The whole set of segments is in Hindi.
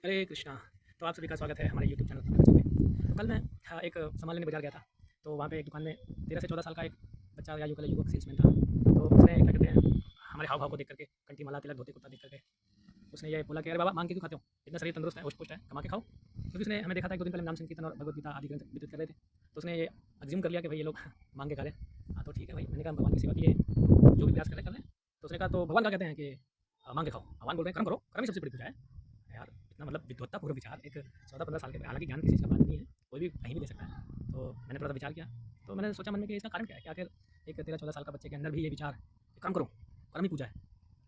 हरे कृष्णा। तो आप सभी का स्वागत है हमारे यूट्यूब चैनल पर। तो कल मैं एक सामान लेने बाज़ार गया था। तो वहाँ पे एक दुकान में 13 से 14 साल का एक बच्चा या युवक सेल्समैन था। तो उसने क्या कहते हैं, हमारे हाव भाव को देख करके, कंठी माला तिलक धोती कुर्ता देख करके उसने ये बोला कि अरे बाबा, मांग के क्यों खाते हो, इतना शरीर तंदुरुस्त है, पुष्ट है, कमा के खाओ। क्योंकि उसने हमें देखा था 1-2 दिन पहले नाम संकीर्तन और भगवत गीता आदि ग्रंथ वितरित कर रहे थे। तो उसने ये अज्यूम कर लिया कि भाई ये लोग मांग के खा रहे हैं। हाँ, तो ठीक है भाई, मैंने कहा भगवान की सेवा के लिए जो भी प्रयास कर रहे हैं। तो उसने कहा तो भगवान क्या कहते हैं कि मांग के खाओ। भगवान बोल रहे हैं कर्म करो, कर्म ही सबसे बड़ी पूजा है यार। इतना मतलब विद्वत्तापूर्ण विचार एक 14-15 साल के, हालांकि ज्ञान किसी चीज़ का बात नहीं है, कोई भी कहीं भी दे सकता है। तो मैंने थोड़ा सा विचार किया। तो मैंने सोचा मन में कि इसका कारण क्या है कि आखिर एक 13-14 साल का बच्चे के अंदर भी ये विचार, कर्म करो, कर्म ही पूजा है।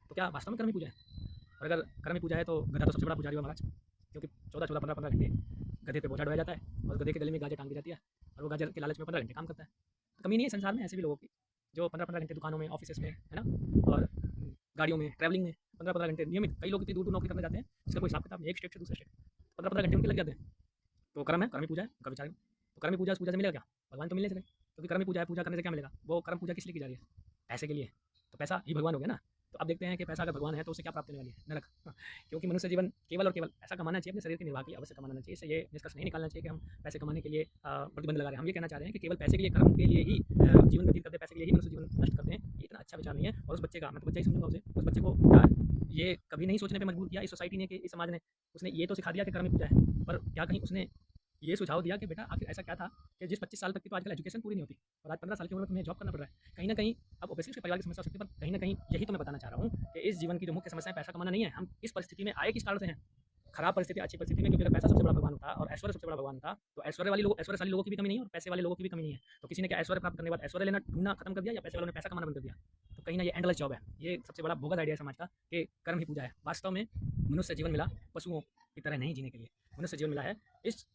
तो क्या वास्तव में कर्म ही पूजा है? और अगर कर्म ही पूजा है तो गधा तो सबसे बड़ा पुजारी हुआ महाराज। क्योंकि 14-14, 15-15 घंटे गधे पे बोझा ढोया जाता है और गधे के गले में गाजर टांग दी जाती है, और वो गाजर के लालच में 15 घंटे काम करता है। तो कमी नहीं है संसार में ऐसे भी लोगों की जो 15-15 घंटे दुकानों में, ऑफिस में, है ना, और गाड़ियों में, ट्रैवलिंग में 15-15 घंटे नियमित। कई लोग इतनी दूर दूर नौकरी करने जाते हैं जिसका कोई हिसाब किताब नहीं, एक स्टेट से दूसरे स्टेट 15-15 घंटे उनके लग जाते हैं। तो कर्म है, कर्म ही पूजा है, उनका विचार है। तो कर्म ही पूजा, उस पूजा से मिलेगा क्या? भगवान तो मिलने से रहे, क्योंकि कर्म ही पूजा है। पूजा करने से क्या मिलेगा? वो कर्म पूजा किस लिए की जा रही है? पैसे के लिए। तो पैसा ही भगवान हो गया ना। तो अब देखते हैं कि पैसा अगर भगवान है तो उससे क्या प्राप्ति होने वाली है? नरक। क्योंकि मनुष्य जीवन केवल और केवल पैसा कमाना चाहिए, अपने शरीर के निर्वाह के लिए अवश्य कमाना चाहिए। इससे ये निष्कर्ष नहीं निकालना चाहिए कि हम पैसे कमाने के लिए प्रतिबंध लगा रहे हैं। हम ये कहना चाह रहे हैं कि केवल पैसे के लिए, कर्म के लिए ही जीवन व्यतीत करते, पैसे के लिए ही मनुष्य जीवन नष्ट करते हैं। ये इतना अच्छा विचार नहीं है। और उस बच्चे का, मैं तो बच्चा ही समझूंगा उसे, उस बच्चे को क्या ये कभी नहीं सोचने पे मजबूर किया इस सोसाइटी ने, कि इस समाज ने। उसने ये तो सिखा दिया कि कर्म ही पूजा है, पर क्या कहीं उसने ये सुझाव दिया कि बेटा आखिर ऐसा क्या था कि जिस 25 साल तक की तो आजकल एजुकेशन पूरी नहीं होती और आज 15 साल की उम्र में तुम्हें जॉब करना पड़ रहा है? कहीं ना कहीं, अब ऑब्वियसली उसके परिवार की समस्या हो सकती है, पर कहीं ना कहीं यही तो मैं बताना चाह रहा हूँ कि इस जीवन की जो मुख्य समस्या है पैसा कमाना नहीं है। हम इस परिस्थिति में आए किस कारण से हैं? खराब परिस्थिति, अच्छी परिस्थिति में। क्योंकि अगर पैसा सबसे बड़ा भगवान होता और ऐश्वर्य सबसे बड़ा भगवान होता, तो ऐश्वर्यशाली लोगों की भी कमी नहीं है और पैसे वाले लोगों की भी कमी नहीं है। तो किसी ने क्या ऐश्वर्य प्राप्त करने के बाद ऐश्वर्य लेना ढूंढना खत्म कर दिया, या पैसे वालों ने पैसा कमाना बंद कर दिया? तो कहीं ना ये एंडलेस जॉब है। ये सबसे बड़ा बोगस आइडिया है समाज का कि कर्म ही पूजा है। वास्तव में मनुष्य जीवन मिला पशुओं की तरह नहीं जीने के लिए। मनुष्य जीवन मिला है इस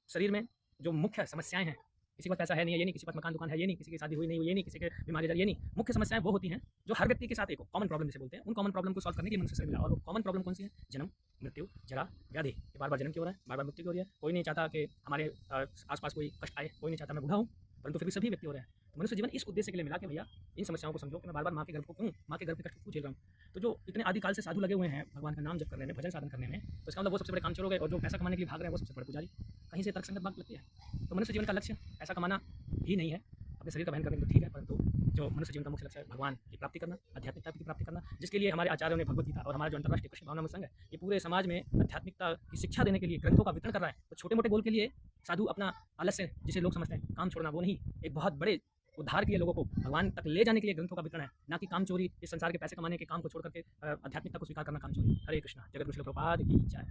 शरीर में जो मुख्य समस्याएं हैं। किसी के पास पैसा है नहीं है ये नहीं, किसी के पास मकान दुकान है ये नहीं, किसी की शादी हुई नहीं हुई ये नहीं, किसी के बीमारी ये नहीं। मुख्य समस्याएं वो होती हैं जो हर व्यक्ति के साथ एक कॉमन प्रॉब्लम जिसे बोलते हैं। उन कॉमन प्रॉब्लम को सॉल्व करने के लिए मनुष्य से मिला। और वो कॉमन प्रॉब्लम कौन सी है? जन्म, मृत्यु, जरा, व्याधि। ये बार बार जन्म क्यों हो रहा है, बार बार मृत्यु क्यों हो रही है? कोई नहीं चाहता कि हमारे आसपास कोई कष्ट आए, कोई नहीं चाहता मैं बूढ़ा हूँ, परंतु फिर भी सभी व्यक्ति हो रहे हैं। तो मनुष्य जीवन इस उद्देश्य के लिए मिला कि भैया इन समस्याओं को समझो कि मैं बार बार माँ के गर्भ को क्यों, माँ के गर्भ के कष्ट क्यों झेल रहा हूँ। तो जो इतने आदिकाल से साधु लगे हुए हैं भगवान का नाम जप करने में, भजन साधन करने में, तो इसका मतलब वो सबसे बड़े कामचोर हो गए, और जो पैसा कमाने के लिए भाग रहे हैं वो सबसे बड़े पुजारी। कहीं से तर्कसंगत बात लगती है। तो मनुष्य जीवन का लक्ष्य पैसा कमाना ही नहीं है। अपने शरीर का बहन करने में तो ठीक है, परंतु जो मनुष्य जीवन का मुख्य लक्ष्य है भगवान की प्राप्ति करना, आध्यात्मिकता की प्राप्ति करना, जिसके लिए हमारे आचार्यों ने भगवत गीता और हमारा जो अंतर्राष्ट्रीय कृष्ण भावनामृत संघ है, ये पूरे समाज में आध्यात्मिकता की शिक्षा देने के लिए ग्रंथों का वितरण कर रहा है। तो छोटे मोटे गोल के लिए साधु अपना आलस्य, जिसे लोग समझते हैं काम छोड़ना, वो नहीं, एक बहुत बड़े उद्धार के लिए, लोगों को भगवान तक ले जाने के लिए ग्रंथों का वितरण है, ना कि काम चोरी, इस संसार के पैसे कमाने के काम को छोड़ करके आध्यात्मिकता को स्वीकार करना काम चोरी। हरे कृष्णा। जगत गुरु श्रील प्रभुपाद की जय।